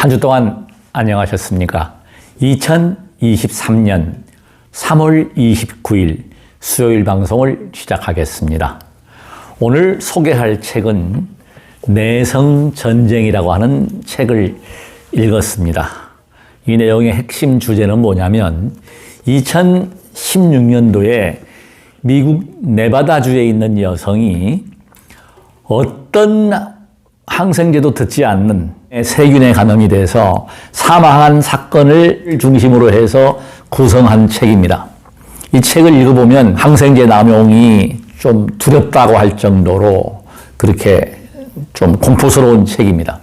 한 주 동안 안녕하셨습니까? 2023년 3월 29일 수요일 방송을 시작하겠습니다. 오늘 소개할 책은 내성전쟁이라고 하는 책을 읽었습니다. 이 내용의 핵심 주제는 뭐냐면 2016년도에 미국 네바다주에 있는 여성이 어떤 항생제도 듣지 않는 세균에 감염이 돼서 사망한 사건을 중심으로 해서 구성한 책입니다. 이 책을 읽어보면 항생제 남용이 좀 두렵다고 할 정도로 그렇게 좀 공포스러운 책입니다.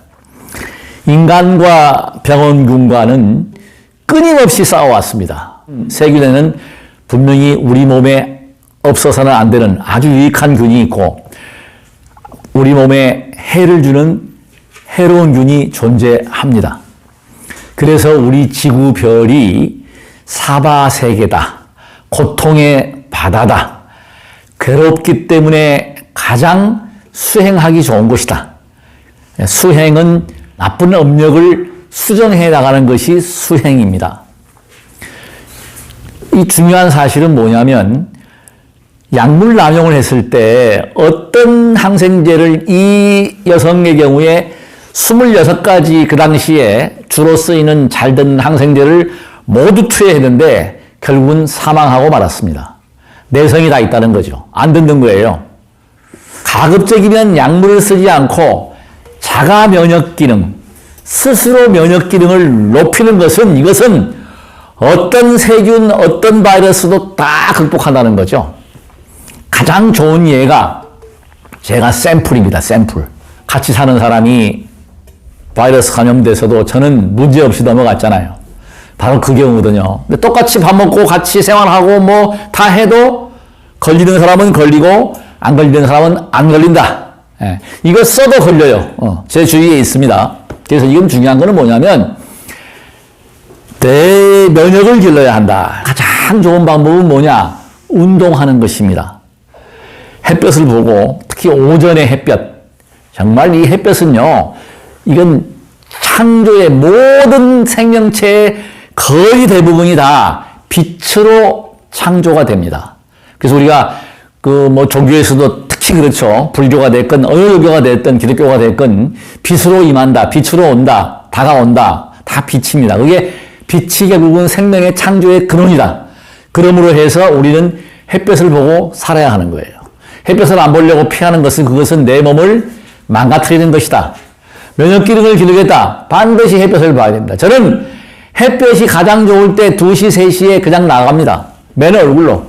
인간과 병원균과는 끊임없이 싸워왔습니다. 세균에는 분명히 우리 몸에 없어서는 안 되는 아주 유익한 균이 있고 우리 몸에 해를 주는 해로운 균이 존재합니다. 그래서 우리 지구별이 사바세계다, 고통의 바다다, 괴롭기 때문에 가장 수행하기 좋은 곳이다. 수행은 나쁜 업력을 수정해 나가는 것이 수행입니다. 이 중요한 사실은 뭐냐면 약물 남용을 했을 때 어떤 항생제를 이 여성의 경우에 26가지 그 당시에 주로 쓰이는 잘 듣는 항생제를 모두 투여했는데 결국은 사망하고 말았습니다. 내성이 다 있다는 거죠. 안 듣는 거예요. 가급적이면 약물을 쓰지 않고 자가 면역 기능, 스스로 면역 기능을 높이는 것은 이것은 어떤 세균, 어떤 바이러스도 다 극복한다는 거죠. 가장 좋은 예가 제가 샘플입니다. 샘플. 같이 사는 사람이 바이러스 감염돼서도 저는 문제없이 넘어갔잖아요. 바로 그 경우거든요. 근데 똑같이 밥 먹고 같이 생활하고 뭐 다 해도 걸리는 사람은 걸리고 안 걸리는 사람은 안 걸린다. 예. 이거 써도 걸려요. 제 주위에 있습니다. 그래서 지금 중요한 거는 뭐냐면 내 면역을 길러야 한다. 가장 좋은 방법은 뭐냐? 운동하는 것입니다. 햇볕을 보고 특히 오전의 햇볕, 정말 이 햇볕은요, 이건 창조의 모든 생명체의 거의 대부분이 다 빛으로 창조가 됩니다. 그래서 우리가 종교에서도 특히 그렇죠. 불교가 됐건 어느 종교가 됐든 기독교가 됐건 빛으로 임한다, 빛으로 온다, 다가온다, 다 빛입니다. 그게 빛이 결국은 생명의 창조의 근원이다. 그러므로 해서 우리는 햇볕을 보고 살아야 하는 거예요. 햇볕을 안 보려고 피하는 것은 그것은 내 몸을 망가뜨리는 것이다. 면역 기능을 기르겠다. 반드시 햇볕을 봐야 됩니다. 저는 햇볕이 가장 좋을 때 2시, 3시에 그냥 나갑니다. 맨 얼굴로.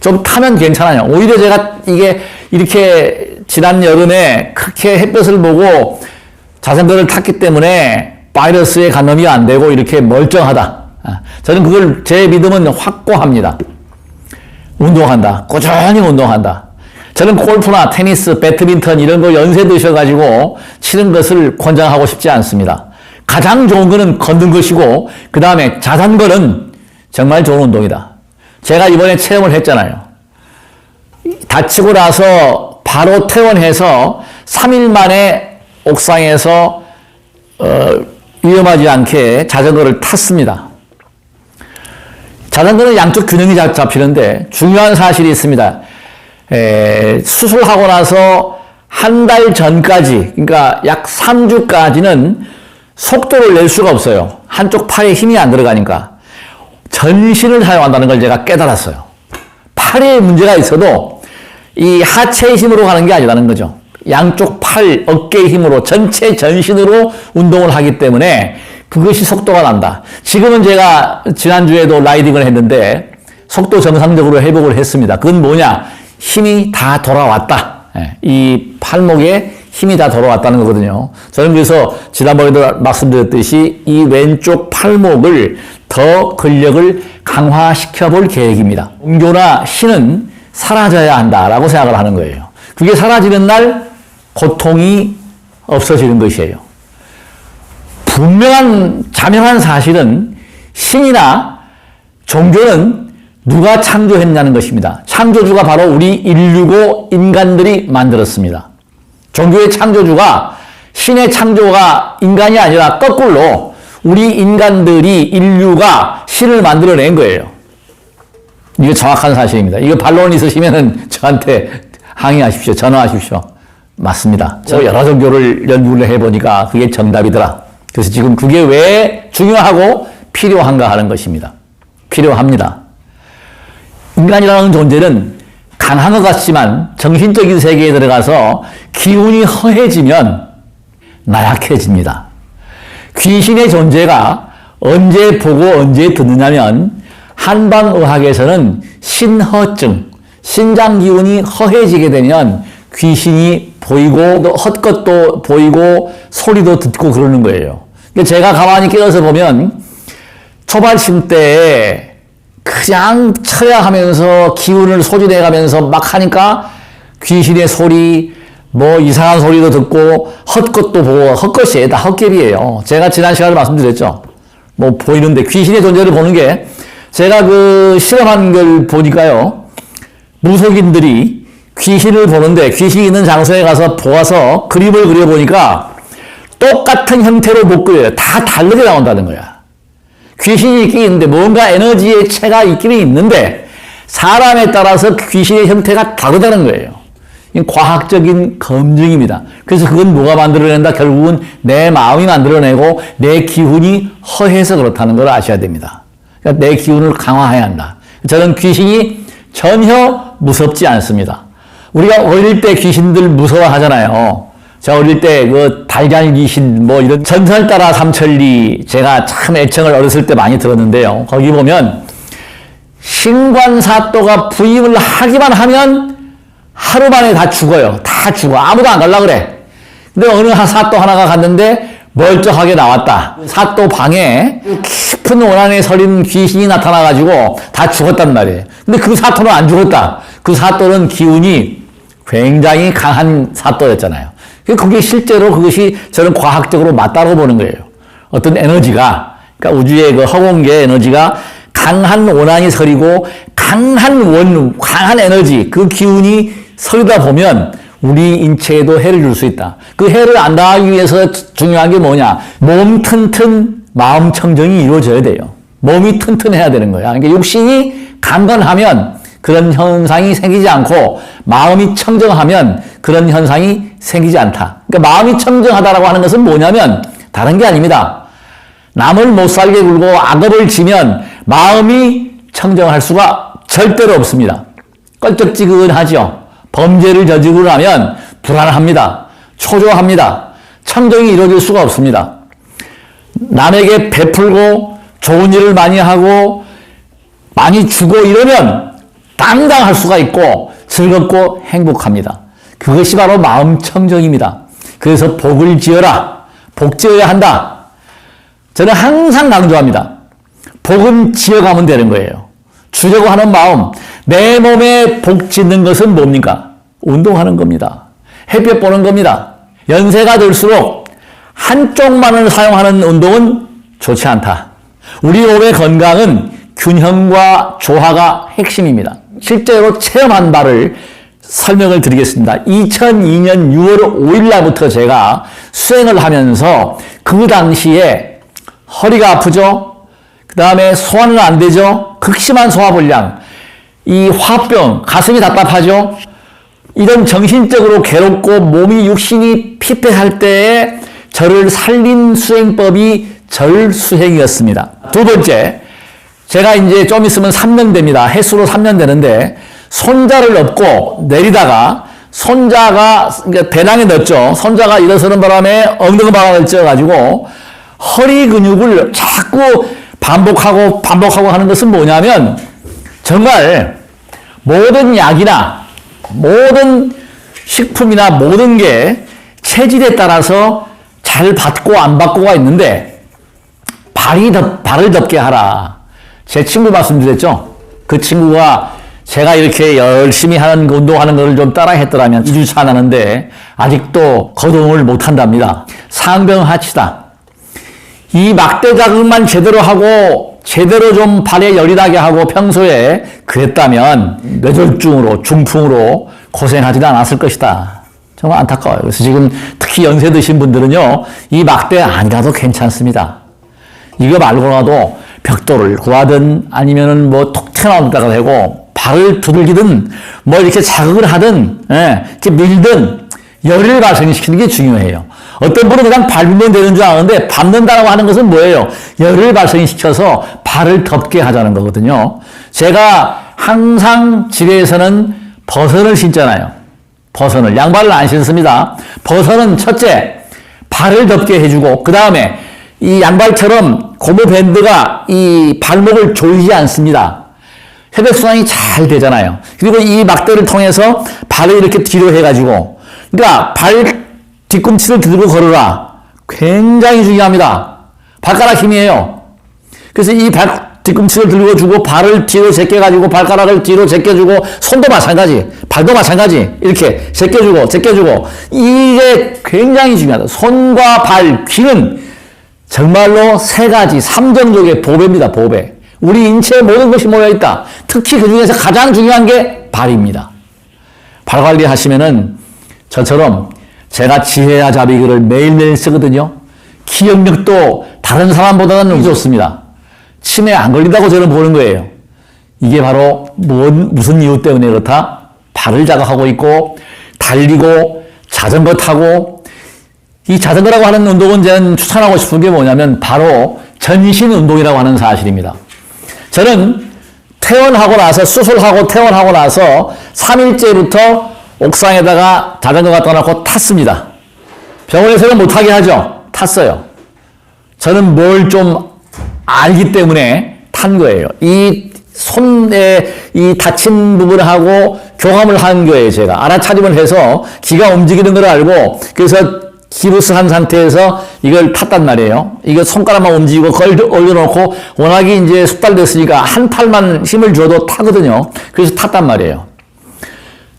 좀 타면 괜찮아요. 오히려 제가 이게 이렇게 지난 여름에 그렇게 햇볕을 보고 자전거를 탔기 때문에 바이러스에 감염이 안 되고 이렇게 멀쩡하다. 저는 그걸 제 믿음은 확고합니다. 운동한다. 꾸준히 운동한다. 저는 골프나 테니스, 배드민턴 이런 거 연세 드셔가지고 치는 것을 권장하고 싶지 않습니다. 가장 좋은 거는 걷는 것이고 그 다음에 자전거는 정말 좋은 운동이다. 제가 이번에 체험을 했잖아요. 다치고 나서 바로 퇴원해서 3일 만에 옥상에서 위험하지 않게 자전거를 탔습니다. 자전거는 양쪽 균형이 잡히는데 중요한 사실이 있습니다. 수술하고 나서 한 달 전까지, 그러니까 약 3주까지는 속도를 낼 수가 없어요. 한쪽 팔에 힘이 안 들어가니까. 전신을 사용한다는 걸 제가 깨달았어요. 팔에 문제가 있어도 이 하체의 힘으로 가는 게 아니라는 거죠. 양쪽 팔, 어깨의 힘으로 전체 전신으로 운동을 하기 때문에 그것이 속도가 난다. 지금은 제가 지난주에도 라이딩을 했는데 속도 정상적으로 회복을 했습니다. 그건 뭐냐? 힘이 다 돌아왔다. 이 팔목에 힘이 다 돌아왔다는 거거든요. 저는 그래서 지난번에도 말씀드렸듯이 이 왼쪽 팔목을 더 근력을 강화시켜 볼 계획입니다. 종교나 신은 사라져야 한다라고 생각을 하는 거예요. 그게 사라지는 날 고통이 없어지는 것이에요. 분명한 자명한 사실은 신이나 종교는 누가 창조했냐는 것입니다. 창조주가 바로 우리 인류고 인간들이 만들었습니다. 종교의 창조주가 신의 창조가 인간이 아니라 거꾸로 우리 인간들이 인류가 신을 만들어낸 거예요. 이거 정확한 사실입니다. 이거 반론 있으시면 저한테 항의하십시오. 전화하십시오. 맞습니다. 저 여러 종교를 연구를 해보니까 그게 정답이더라. 그래서 지금 그게 왜 중요하고 필요한가 하는 것입니다. 필요합니다. 인간이라는 존재는 강한 것 같지만 정신적인 세계에 들어가서 기운이 허해지면 나약해집니다. 귀신의 존재가 언제 보고 언제 듣느냐면 한방의학에서는 신허증, 신장 기운이 허해지게 되면 귀신이 보이고 헛것도 보이고 소리도 듣고 그러는 거예요. 제가 가만히 깨어서 보면 초발심 때에 그냥 쳐야 하면서 기운을 소진해가면서 막 하니까 귀신의 소리, 뭐 이상한 소리도 듣고 헛것도 보고 헛것이 다 헛개비예요. 제가 지난 시간에 말씀드렸죠. 뭐 보이는데 귀신의 존재를 보는 게 제가 그 실험한 걸 보니까요. 무속인들이 귀신을 보는데 귀신이 있는 장소에 가서 보아서 그림을 그려보니까 똑같은 형태로 못 그려요. 다 다르게 나온다는 거야. 귀신이 있긴 있는데 뭔가 에너지의 체가 있기는 있는데 사람에 따라서 귀신의 형태가 다르다는 거예요. 과학적인 검증입니다. 그래서 그건 누가 만들어낸다? 결국은 내 마음이 만들어내고 내 기운이 허해서 그렇다는 걸 아셔야 됩니다. 그러니까 내 기운을 강화해야 한다. 저는 귀신이 전혀 무섭지 않습니다. 우리가 어릴 때 귀신들 무서워하잖아요. 저 어릴 때 그 달걀 귀신 뭐 이런 전설 따라 삼천리 제가 참 애청을 어렸을 때 많이 들었는데요. 거기 보면 신관사또가 부임을 하기만 하면 하루 만에 다 죽어요. 다 죽어. 아무도 안 갈라 그래. 근데 어느 사또 하나가 갔는데 멀쩡하게 나왔다. 사또 방에 깊은 원한에 서린 귀신이 나타나가지고 다 죽었단 말이에요. 근데 그 사또는 안 죽었다. 그 사또는 기운이 굉장히 강한 사또였잖아요. 그게 실제로 그것이 저는 과학적으로 맞다고 보는 거예요. 어떤 에너지가, 그러니까 우주의 그 허공계 에너지가 강한 원한이 서리고 강한 에너지, 그 기운이 서리다 보면 우리 인체에도 해를 줄 수 있다. 그 해를 안 당하기 위해서 중요한 게 뭐냐? 몸 튼튼, 마음 청정이 이루어져야 돼요. 몸이 튼튼해야 되는 거야. 그러니까 육신이 강건하면 그런 현상이 생기지 않고 마음이 청정하면 그런 현상이 생기지 않다. 그러니까 마음이 청정하다라고 하는 것은 뭐냐면 다른 게 아닙니다. 남을 못 살게 굴고 악업을 지면 마음이 청정할 수가 절대로 없습니다. 껄쩍지근하죠. 범죄를 저지르고 나면 불안합니다. 초조합니다. 청정이 이루어질 수가 없습니다. 남에게 베풀고 좋은 일을 많이 하고 많이 주고 이러면 당당할 수가 있고 즐겁고 행복합니다. 그것이 바로 마음 청정입니다. 그래서 복을 지어라. 복 지어야 한다. 저는 항상 강조합니다. 복은 지어가면 되는 거예요. 주려고 하는 마음. 내 몸에 복 짓는 것은 뭡니까? 운동하는 겁니다. 햇볕 보는 겁니다. 연세가 들수록 한쪽만을 사용하는 운동은 좋지 않다. 우리 몸의 건강은 균형과 조화가 핵심입니다. 실제로 체험한 바를 설명을 드리겠습니다. 2002년 6월 5일 날부터 제가 수행을 하면서 그 당시에 허리가 아프죠? 그 다음에 소화는 안 되죠? 극심한 소화불량, 이 화병, 가슴이 답답하죠? 이런 정신적으로 괴롭고 몸이 육신이 피폐할 때에 저를 살린 수행법이 절수행이었습니다. 두 번째, 제가 이제 좀 있으면 3년 됩니다. 횟수로 3년 되는데 손자를 업고 내리다가 손자가 배낭에 넣었죠. 손자가 일어서는 바람에 엉덩방아를 쪄가지고 허리 근육을 자꾸 반복하고 하는 것은 뭐냐면 정말 모든 약이나 모든 식품이나 모든 게 체질에 따라서 잘 받고 안 받고가 있는데 발을 덥게 하라. 제 친구 말씀드렸죠. 그 친구가 제가 이렇게 열심히 하는 운동하는 걸 좀 따라 했더라면 2주차 나는데 아직도 거동을 못 한답니다. 상병하치다. 이 막대 자극만 제대로 하고 제대로 좀 발에 열이 나게 하고 평소에 그랬다면 뇌졸중으로 중풍으로 고생하지도 않았을 것이다. 정말 안타까워요. 그래서 지금 특히 연세 드신 분들은요, 이 막대 안 가도 괜찮습니다. 이거 말고라도 벽돌을 구하든 아니면은 뭐 톡 튀어나온다가 되고 발을 두들기든 뭐 이렇게 자극을 하든, 이렇게 밀든 열을 발생시키는 게 중요해요. 어떤 분은 그냥 밟으면 되는 줄 아는데 밟는다고 하는 것은 뭐예요? 열을 발생시켜서 발을 덥게 하자는 거거든요. 제가 항상 집에서는 버선을 신잖아요. 버선을. 양발을 안 신습니다. 버선은 첫째, 발을 덥게 해주고, 그 다음에 이 양발처럼 고무 밴드가 이 발목을 조이지 않습니다. 혈액순환이 잘 되잖아요. 그리고 이 막대를 통해서 발을 이렇게 뒤로 해가지고, 그러니까 발 뒤꿈치를 들고 걸어라. 굉장히 중요합니다. 발가락 힘이에요. 그래서 이 뒤꿈치를 들고 주고 발을 뒤로 제껴가지고 발가락을 뒤로 제껴주고 손도 마찬가지, 발도 마찬가지 이렇게 제껴주고 이게 굉장히 중요하다. 손과 발, 귀는 정말로 세 가지, 삼정족의 보배입니다. 보배. 우리 인체에 모든 것이 모여있다. 특히 그 중에서 가장 중요한 게 발입니다. 발 관리하시면은 저처럼 제가 지혜야 자비글을 매일매일 쓰거든요. 기억력도 다른 사람보다는 좋습니다. 치매 안 걸린다고 저는 보는 거예요. 이게 바로 무슨 이유 때문에 그렇다? 발을 자극하고 있고, 달리고, 자전거 타고, 이 자전거라고 하는 운동은 저는 추천하고 싶은 게 뭐냐면 바로 전신 운동이라고 하는 사실입니다. 저는 수술하고 퇴원하고 나서 3일째부터 옥상에다가 자전거 갖다 놓고 탔습니다. 병원에서는 못하게 하죠. 탔어요. 저는 뭘 좀 알기 때문에 탄 거예요. 이 손에 이 다친 부분하고 교감을 한 거예요. 제가 알아차림을 해서 기가 움직이는 걸 알고, 그래서 기부스 한 상태에서 이걸 탔단 말이에요. 이거 손가락만 움직이고 걸 올려놓고, 워낙에 이제 숙달됐으니까 한 팔만 힘을 줘도 타거든요. 그래서 탔단 말이에요.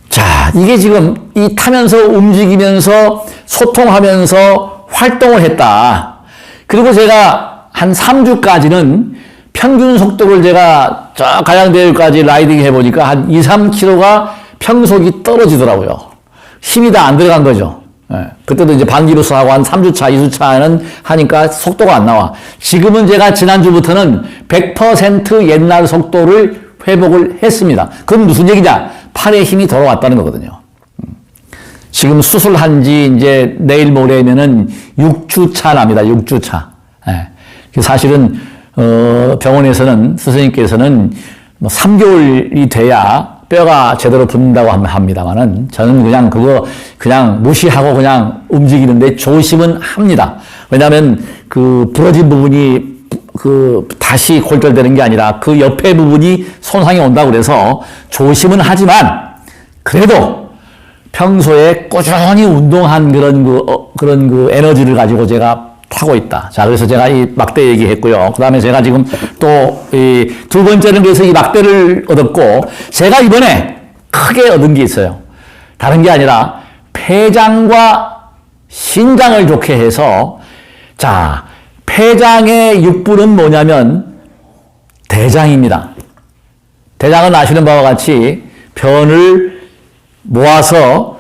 자, 이게 지금 이 타면서 움직이면서 소통하면서 활동을 했다. 그리고 제가 한 3주까지는 평균 속도를 제가 저 가양대교까지 라이딩 해보니까 한 2, 3km가 평속이 떨어지더라고요. 힘이 다 안 들어간 거죠. 그때도 이제 반기로수하고 한 3주차, 2주차는 하니까 속도가 안 나와. 지금은 제가 지난주부터는 100% 옛날 속도를 회복을 했습니다. 그건 무슨 얘기냐? 팔에 힘이 돌아왔다는 거거든요. 지금 수술한 지 이제 내일 모레면은 6주차 납니다. 6주차. 사실은, 병원에서는, 스승님께서는 뭐 3개월이 돼야 뼈가 제대로 붙는다고 합니다만은 저는 그냥 무시하고 그냥 움직이는데 조심은 합니다. 왜냐하면 그 부러진 부분이 다시 골절되는 게 아니라 그 옆에 부분이 손상이 온다고 그래서 조심은 하지만 그래도 평소에 꾸준히 운동한 그런 에너지를 가지고 제가 타고 있다. 자, 그래서 제가 이 막대 얘기했고요. 그 다음에 제가 지금 또 두 번째는 그래서 이 막대를 얻었고, 제가 이번에 크게 얻은 게 있어요. 다른 게 아니라 폐장과 신장을 좋게 해서, 자, 폐장의 육부는 뭐냐면 대장입니다. 대장은 아시는 바와 같이 변을 모아서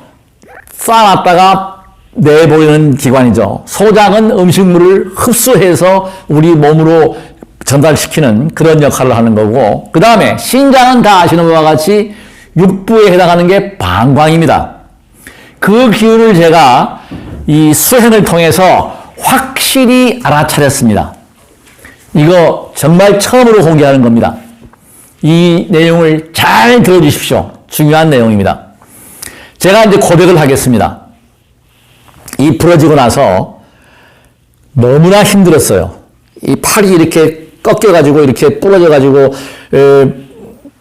쌓아놨다가 내보이는 기관이죠. 소장은 음식물을 흡수해서 우리 몸으로 전달시키는 그런 역할을 하는 거고, 그 다음에 신장은 다 아시는 바와 같이 육부에 해당하는 게 방광입니다. 그 기운을 제가 이 수행을 통해서 확실히 알아차렸습니다. 이거 정말 처음으로 공개하는 겁니다. 이 내용을 잘 들어주십시오. 중요한 내용입니다. 제가 이제 고백을 하겠습니다. 이 부러지고 나서 너무나 힘들었어요. 이 팔이 이렇게 꺾여가지고 이렇게 부러져가지고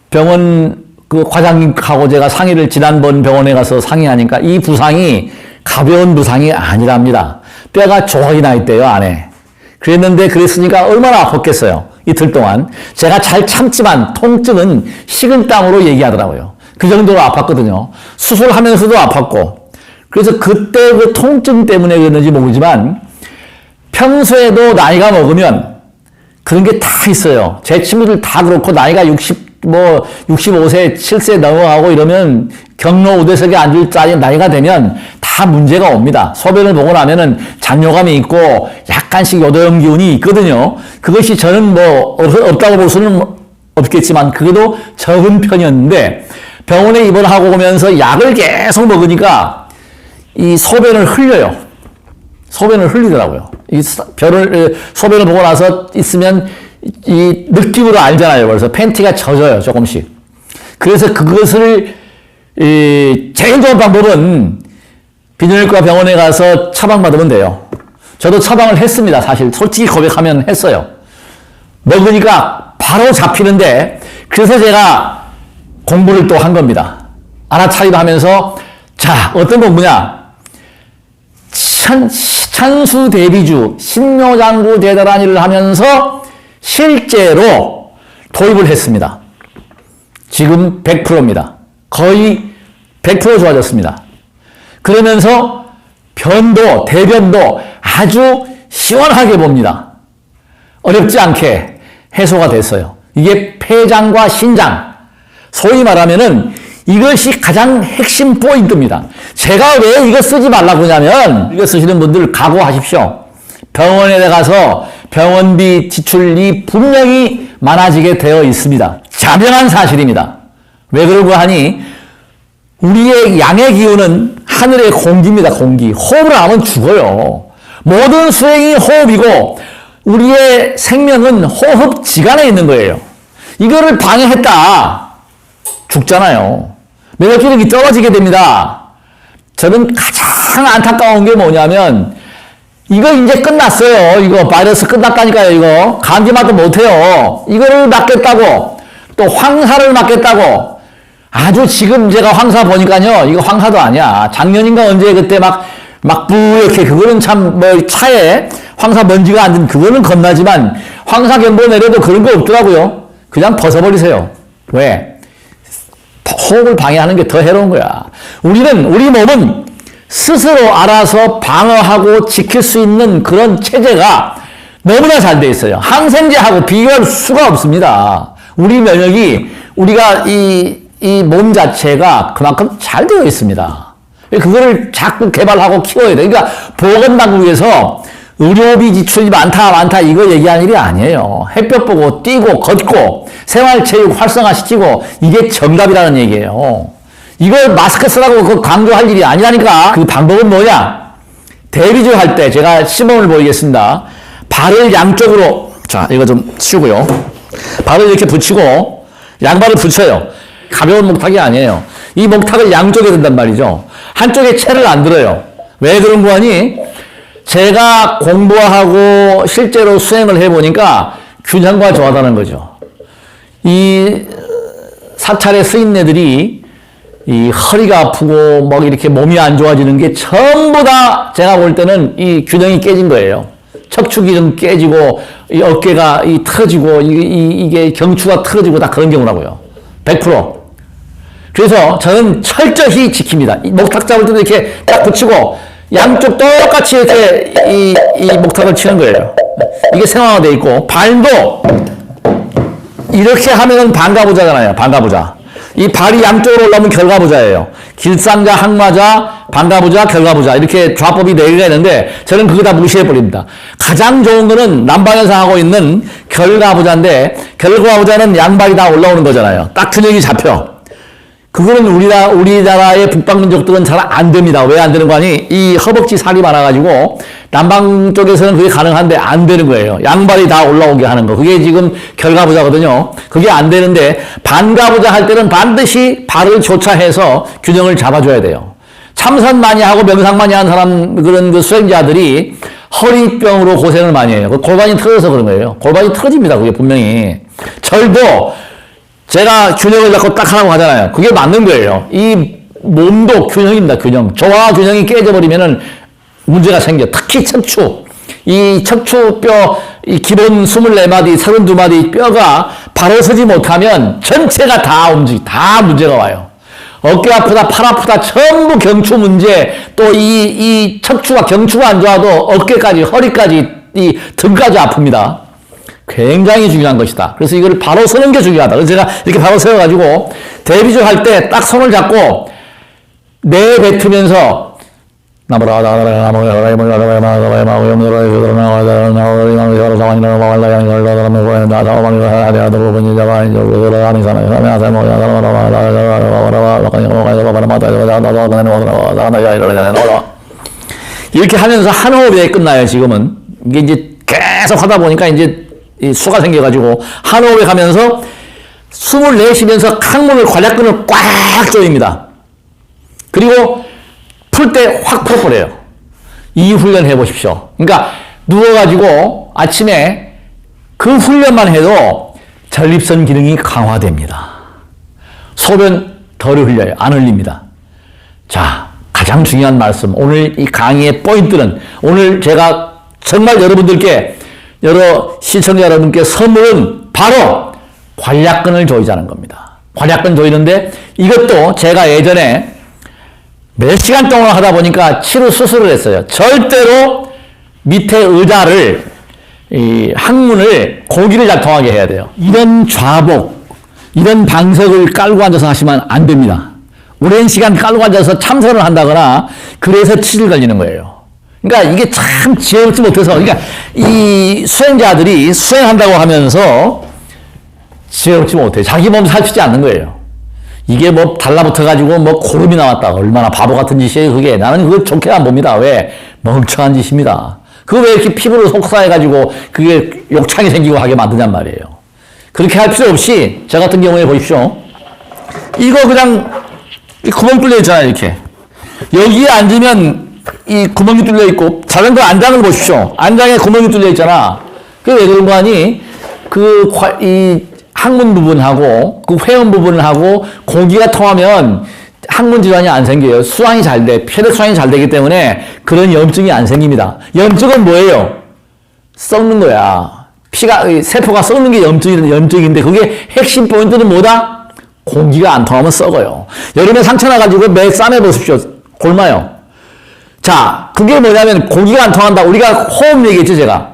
병원 그 과장님하고 제가 상의를 지난번 병원에 가서 상의하니까 이 부상이 가벼운 부상이 아니랍니다. 뼈가 조각이 나 있대요, 안에. 그랬으니까 얼마나 아팠겠어요. 이틀 동안. 제가 잘 참지만 통증은 식은땀으로 얘기하더라고요. 그 정도로 아팠거든요. 수술하면서도 아팠고. 그래서 그때 그 통증 때문에 그랬는지 모르지만 평소에도 나이가 먹으면 그런 게 다 있어요. 제 친구들 다 그렇고 나이가 65세, 7세 넘어가고 이러면 경로 우대석에 앉을 나이가 되면 다 다 문제가 옵니다. 소변을 보고 나면은 장뇨감이 있고 약간씩 요도형 기운이 있거든요. 그것이 저는 뭐 없다고 볼 수는 없겠지만 그래도 적은 편이었는데 병원에 입원하고 오면서 약을 계속 먹으니까 이 소변을 흘려요. 소변을 흘리더라고요. 소변을 보고 나서 있으면 이 느낌으로 알잖아요. 그래서 팬티가 젖어요, 조금씩. 그래서 그것을 제일 좋은 방법은 비뇨기과 병원에 가서 처방받으면 돼요. 저도 처방을 했습니다. 사실 솔직히 고백하면 했어요. 먹으니까 바로 잡히는데 그래서 제가 공부를 또 한 겁니다. 알아차리도 하면서 자, 어떤 공부냐? 천수대비주 신묘장구 대다란이를 하면서 실제로 도입을 했습니다. 지금 100%입니다. 거의 100% 좋아졌습니다. 그러면서 대변도 아주 시원하게 봅니다. 어렵지 않게 해소가 됐어요. 이게 폐장과 신장, 소위 말하면은 이것이 가장 핵심 포인트입니다. 제가 왜 이거 쓰지 말라고 하냐면 이거 쓰시는 분들 각오하십시오. 병원에 가서 병원비 지출이 분명히 많아지게 되어 있습니다. 자명한 사실입니다. 왜 그러고 하니 우리의 양의 기운은 하늘의 공기입니다. 공기. 호흡을 안 하면 죽어요. 모든 수행이 호흡이고 우리의 생명은 호흡 지간에 있는 거예요. 이거를 방해했다. 죽잖아요. 면역력이 떨어지게 됩니다. 저는 가장 안타까운 게 뭐냐면 이거 이제 끝났어요. 이거 바이러스 끝났다니까요. 이거 감기만도 못해요. 이거를 맞겠다고 또 황사를 맞겠다고 아주 지금 제가 황사 보니까요. 이거 황사도 아니야. 작년인가 언제 그때 막 뿌옇게 그거는 참 뭐 차에 황사 먼지가 앉은 그거는 겁나지만 황사경보 내려도 그런 거 없더라고요. 그냥 벗어버리세요. 왜? 호흡을 방해하는 게 더 해로운 거야. 우리 몸은 스스로 알아서 방어하고 지킬 수 있는 그런 체제가 너무나 잘 돼 있어요. 항생제하고 비교할 수가 없습니다. 우리 면역이, 우리가 이 몸 자체가 그만큼 잘 되어 있습니다. 그거를 자꾸 개발하고 키워야 돼. 그러니까 보건당국에서 의료비 지출이 많다 이거 얘기하는 일이 아니에요. 햇볕 보고 뛰고 걷고 생활체육 활성화시키고 이게 정답이라는 얘기예요. 이걸 마스크 쓰라고 그 강조할 일이 아니라니까. 그 방법은 뭐냐? 대비주 할 때 제가 시범을 보이겠습니다. 발을 양쪽으로, 자 이거 좀 치우고요. 발을 이렇게 붙이고 양발을 붙여요. 가벼운 목탁이 아니에요. 이 목탁을 양쪽에 든단 말이죠. 한쪽에 채를 안 들어요. 왜 그런 거 하니? 제가 공부하고 실제로 수행을 해보니까 균형과 좋아하다는 거죠. 이 사찰의 스님네들이 이 허리가 아프고 막 이렇게 몸이 안 좋아지는 게 전부 다 제가 볼 때는 이 균형이 깨진 거예요. 척추기는 깨지고 이 어깨가 틀어지고 이게 경추가 틀어지고 다 그런 경우라고요. 100%. 그래서 저는 철저히 지킵니다. 이 목탁 잡을 때도 이렇게 딱 붙이고 양쪽 똑같이 이렇게 이 목탁을 치는 거예요. 이게 생활화되어 있고 발도 이렇게 하면은 반가부자잖아요. 반가부자. 이 발이 양쪽으로 올라오면 결과부자예요. 길상자, 항마자, 반가부자, 결과부자 이렇게 좌법이 4개가 있는데 저는 그거 다 무시해버립니다. 가장 좋은 거는 남방에서 하고 있는 결과부자인데 결과부자는 양발이 다 올라오는 거잖아요. 딱 균형이 잡혀. 그거는 우리나라의 북방민족들은 잘 안 됩니다. 왜 안 되는 거 아니? 이 허벅지 살이 많아가지고 남방 쪽에서는 그게 가능한데 안 되는 거예요. 양발이 다 올라오게 하는 거. 그게 지금 결과부자거든요. 그게 안 되는데 반가부자 할 때는 반드시 발을 교차해서 균형을 잡아줘야 돼요. 참선 많이 하고 명상 많이 하는 사람, 그런 그 수행자들이 허리병으로 고생을 많이 해요. 골반이 틀어져서 그런 거예요. 골반이 틀어집니다. 그게 분명히. 절도 제가 균형을 잡고 딱 하라고 하잖아요. 그게 맞는 거예요. 이 몸도 균형입니다. 균형. 저하 균형이 깨져버리면은 문제가 생겨. 특히 척추. 이 척추뼈, 이 기본 24마디, 32마디 뼈가 바로 서지 못하면 전체가 다 문제가 와요. 어깨 아프다, 팔 아프다, 전부 경추 문제, 또 이 척추가, 경추가 안 좋아도 어깨까지, 허리까지, 이 등까지 아픕니다. 굉장히 중요한 것이다. 그래서 이걸 바로 서는 게 중요하다. 그래서 제가 이렇게 바로 세워가지고, 대비주 할 때 딱 손을 잡고, 내뱉으면서 이렇게 하면서 한 호흡에 끝나요, 지금은. 이게 이제 계속 하다 보니까 이제 수가 생겨가지고 한 호흡에 가면서 숨을 내쉬면서 항문을 관략근을 꽉 조입니다. 그리고 풀 때 확 풀어버려요. 이 훈련 해보십시오. 그러니까 누워가지고 아침에 그 훈련만 해도 전립선 기능이 강화됩니다. 소변 덜 흘려요. 안 흘립니다. 자, 가장 중요한 말씀. 오늘 이 강의의 포인트는 오늘 제가 정말 여러분들께 여러 시청자 여러분께 선물은 바로 관략근을 조이자는 겁니다. 관략근 조이는데 이것도 제가 예전에 몇 시간 동안 하다 보니까 치료 수술을 했어요. 절대로 밑에 의자를 이 항문을 고기를 잘 통하게 해야 돼요. 이런 좌복, 이런 방석을 깔고 앉아서 하시면 안 됩니다. 오랜 시간 깔고 앉아서 참선을 한다거나 그래서 치질 걸리는 거예요. 그러니까 이게 참 지혜롭지 못해서, 그러니까 이 수행자들이 수행한다고 하면서 지혜롭지 못해. 자기 몸 살피지 않는 거예요. 이게 뭐 달라붙어가지고 뭐 고름이 나왔다. 얼마나 바보 같은 짓이에요, 그게. 나는 그거 좋게 안 봅니다. 왜? 멍청한 짓입니다. 그거 왜 이렇게 피부를 속삭여가지고 그게 욕창이 생기고 하게 만드냔 말이에요. 그렇게 할 필요 없이, 저 같은 경우에 보십시오. 이거 그냥 이 구멍 뚫려 있잖아요, 이렇게. 여기에 앉으면 이 구멍이 뚫려 있고, 자전거 안장을 보십시오. 안장에 구멍이 뚫려 있잖아. 그게 왜 그런 거 아니? 이 항문 부분하고 그 회음 부분하고 공기가 통하면 항문 질환이 안 생겨요. 수환이 잘 돼. 혈액순환이 잘 되기 때문에 그런 염증이 안 생깁니다. 염증은 뭐예요? 썩는 거야. 세포가 썩는 게 염증인데 그게 핵심 포인트는 뭐다? 공기가 안 통하면 썩어요. 여름에 상처 나가지고 매 쌈해 보십시오. 골마요. 자, 그게 뭐냐면 공기가 안 통한다. 우리가 호흡 얘기했죠, 제가.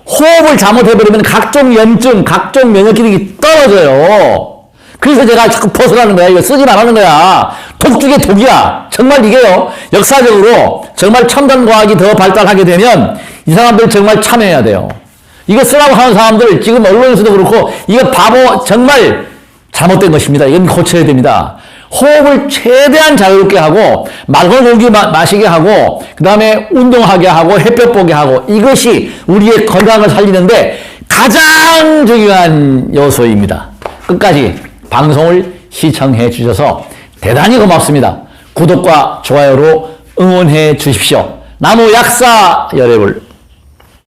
호흡을 잘못해버리면 각종 염증, 각종 면역 기능이 떨어져요. 그래서 제가 자꾸 벗어나는 거야. 이거 쓰지 말라는 거야. 독 중에 독이야. 정말 이게요. 역사적으로 정말 첨단 과학이 더 발달하게 되면 이 사람들 정말 참여해야 돼요. 이거 쓰라고 하는 사람들 지금 언론에서도 그렇고 이거 바보 정말 잘못된 것입니다. 이건 고쳐야 됩니다. 호흡을 최대한 자유롭게 하고 맑은 공기 마시게 하고 그 다음에 운동하게 하고 햇볕 보게 하고 이것이 우리의 건강을 살리는데 가장 중요한 요소입니다. 끝까지 방송을 시청해 주셔서 대단히 고맙습니다. 구독과 좋아요로 응원해 주십시오. 나무 약사 여러분.